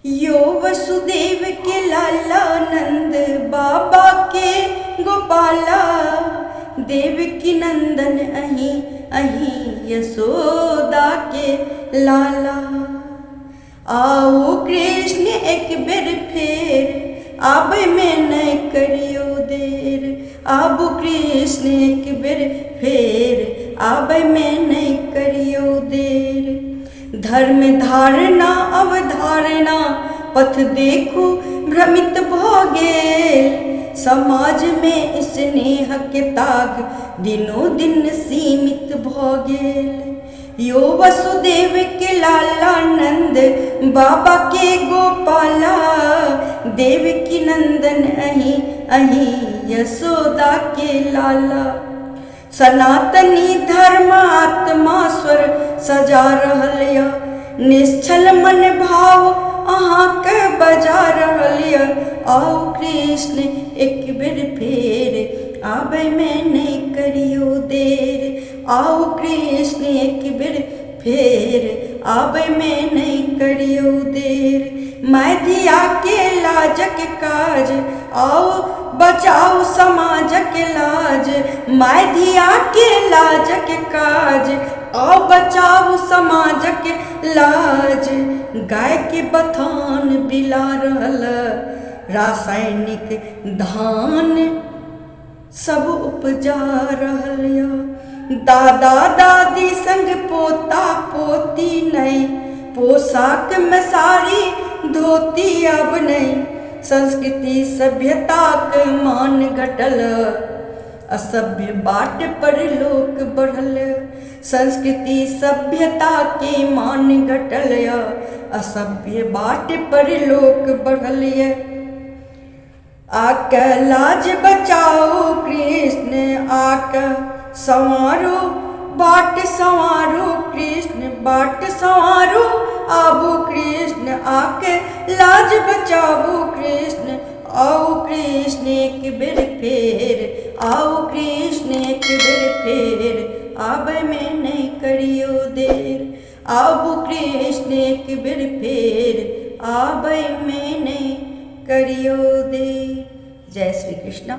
यो वसुदेव के लाला नंद बाबा के गोपाला, देव की नंदन अहीं अहीं यशोदा के लाला। आओ कृष्ण एक बेर फेर, आबे में नहीं करियो देर। आबू कृष्ण एक बेर फेर, आबे में नहीं करियो देर। धर्म धारणा अवधारणा पथ देखो भ्रमित भ गेल। समाज में स्नेह के ताग दिनों दिन सीमित भ गेल। यो वसुदेव के लाला नंद बाबा के गोपाला, देव की नंदन अहीं अहीं यशोदा के लाला। सनातनी धर्म आत्मा स्वर सजा रहल य, निश्चल मन भाव अहाँ के बजा रहल य। आओ कृष्ण एक बेर फेर, आबे में नहीं करियो देर। आओ कृष्ण एक बेर फेर, आबे में नहीं करियो देर। मैथिया के लाजक काज, आओ बचाओ समाजक लाज। मैथिया के लाजक काज, आओ बचाओ समाजक लाज। गाय के बथान बिला रहल, रासायनिक धान सब उपजा रहल य। दादा दादी संग पोता पोती नहीं, पोशाक में साड़ी धोती अब नहीं। संस्कृति सभ्यता के मान घटल, असभ्य बाट पर लोक बढ़ल। संस्कृति सभ्यता के मान घटल, असभ्य बाट पर लोक बढ़ल। आके लाज बचाओ कृष्ण, आके संवारो बाट संवारो कृष्ण, बाट संवारो आबो कृष्ण। आके लाज बचाओ कृष्ण, आओ कृष्ण एक बेर फेर। आओ कृष्ण एक बेर फेर, आबे में नहीं करियो देर। आबो कृष्ण एक बेर फेर, आबे में नहीं करियो देर। जय श्री कृष्ण।